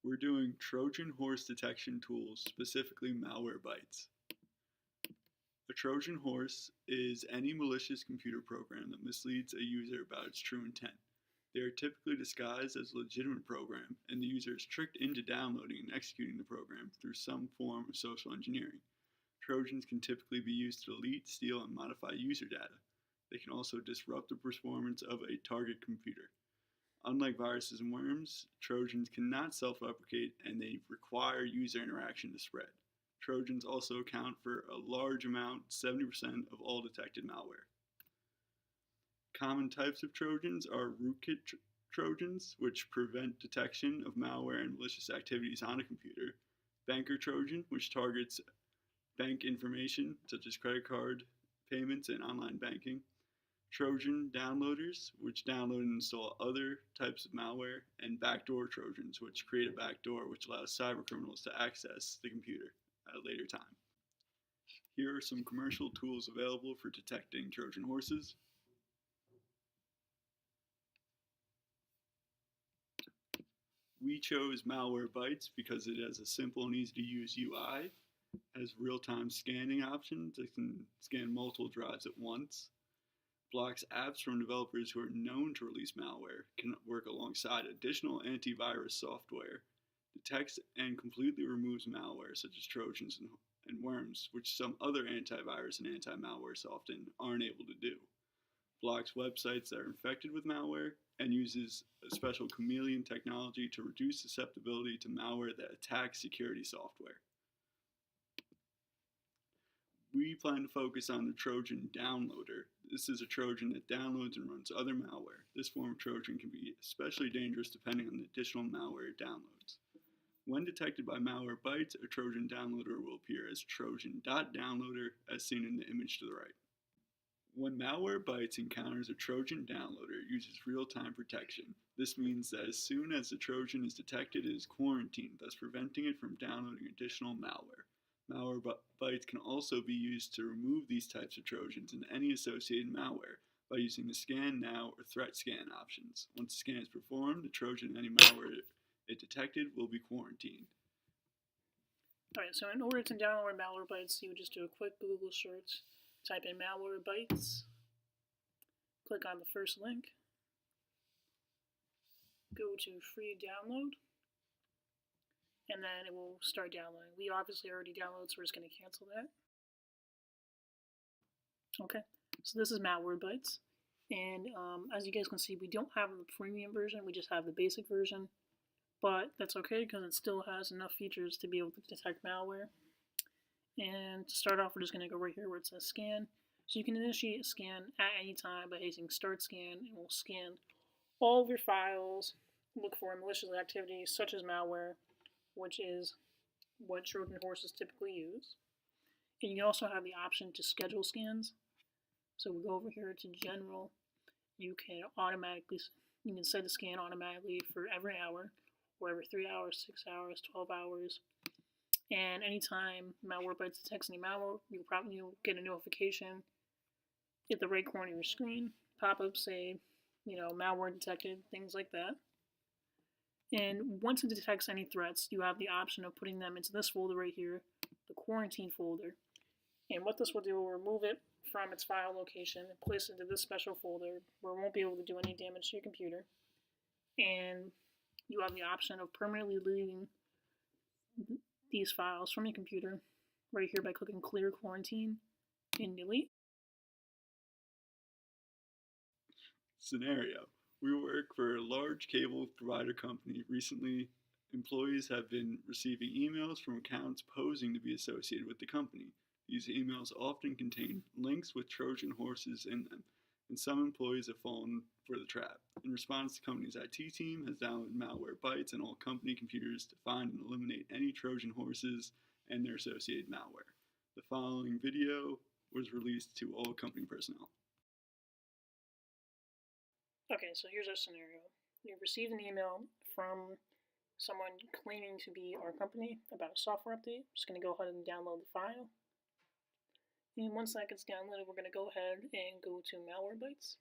We're doing Trojan horse detection tools, specifically Malwarebytes. A Trojan horse is any malicious computer program that misleads a user about its true intent. They are typically disguised as a legitimate program, and the user is tricked into downloading and executing the program through some form of social engineering. Trojans can typically be used to delete, steal, and modify user data. They can also disrupt the performance of a target computer. Unlike viruses and worms, Trojans cannot self-replicate and they require user interaction to spread. Trojans also account for a large amount, 70% of all detected malware. Common types of Trojans are rootkit Trojans, which prevent detection of malware and malicious activities on a computer. Banker Trojan, which targets bank information such as credit card payments and online banking. Trojan downloaders, which download and install other types of malware, and backdoor Trojans, which create a backdoor which allows cybercriminals to access the computer at a later time. Here are some commercial tools available for detecting Trojan horses. We chose Malwarebytes because it has a simple and easy to use UI, has real-time scanning options. It can scan multiple drives at once. Blocks apps from developers who are known to release malware, can work alongside additional antivirus software, detects and completely removes malware such as Trojans and worms, which some other antivirus and anti-malwares often aren't able to do. Blocks websites that are infected with malware, and uses a special chameleon technology to reduce susceptibility to malware that attacks security software. We plan to focus on the Trojan downloader. This is a Trojan that downloads and runs other malware. This form of Trojan can be especially dangerous depending on the additional malware it downloads. When detected by Malwarebytes, a Trojan downloader will appear as Trojan.downloader as seen in the image to the right. When Malwarebytes encounters a Trojan downloader, it uses real-time protection. This means that as soon as the Trojan is detected, it is quarantined, thus preventing it from downloading additional malware. Malwarebytes can also be used to remove these types of Trojans and any associated malware by using the Scan Now or Threat Scan options. Once the scan is performed, the Trojan and any malware it detected will be quarantined. Alright, so in order to download Malwarebytes, you would just do a quick Google search, type in Malwarebytes, click on the first link, go to free download, and then it will start downloading. We obviously already downloaded, so we're just going to cancel that. Okay, so this is Malwarebytes, and as you guys can see, we don't have the premium version, we just have the basic version, but that's okay because it still has enough features to be able to detect malware. And to start off, we're just going to go right here where it says scan. So you can initiate a scan at any time by hitting start scan. It will scan all of your files, look for malicious activities such as malware, which is what Trojan horses typically use. And you can also have the option to schedule scans. So we go over here to general. You can set the scan automatically for every hour, or every 3 hours, 6 hours, 12 hours. And anytime Malwarebytes detects any malware, you'll get a notification at the right corner of your screen. Pop-up say, malware detected, things like that. And once it detects any threats, you have the option of putting them into this folder right here, the quarantine folder. And what this will do will remove it from its file location and place it into this special folder where it won't be able to do any damage to your computer. And you have the option of permanently deleting these files from your computer right here by clicking clear quarantine and delete. Scenario. We work for a large cable provider company. Recently, employees have been receiving emails from accounts posing to be associated with the company. These emails often contain links with Trojan horses in them, and some employees have fallen for the trap. In response, the company's IT team has downloaded Malwarebytes on all company computers to find and eliminate any Trojan horses and their associated malware. The following video was released to all company personnel. Okay, so here's our scenario. We've received an email from someone claiming to be our company about a software update. I'm just going to go ahead and download the file. And once that gets downloaded, we're going to go ahead and go to Malwarebytes.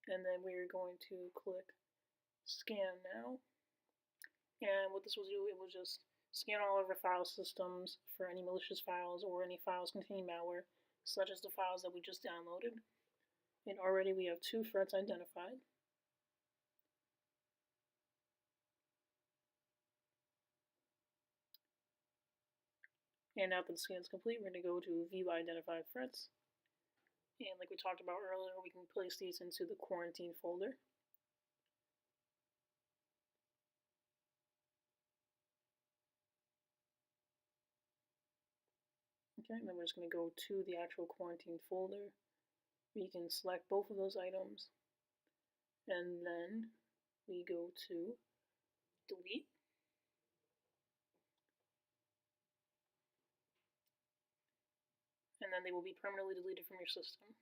And then we're going to click Scan Now. And what this will do, it will just scan all of our file systems for any malicious files or any files containing malware, such as the files that we just downloaded. And already we have 2 threats identified. And after the scan is complete, we're going to go to View Identified Threats. And like we talked about earlier, we can place these into the quarantine folder. Okay, and then we're just going to go to the actual quarantine folder. We can select both of those items, and then we go to delete. And then they will be permanently deleted from your system.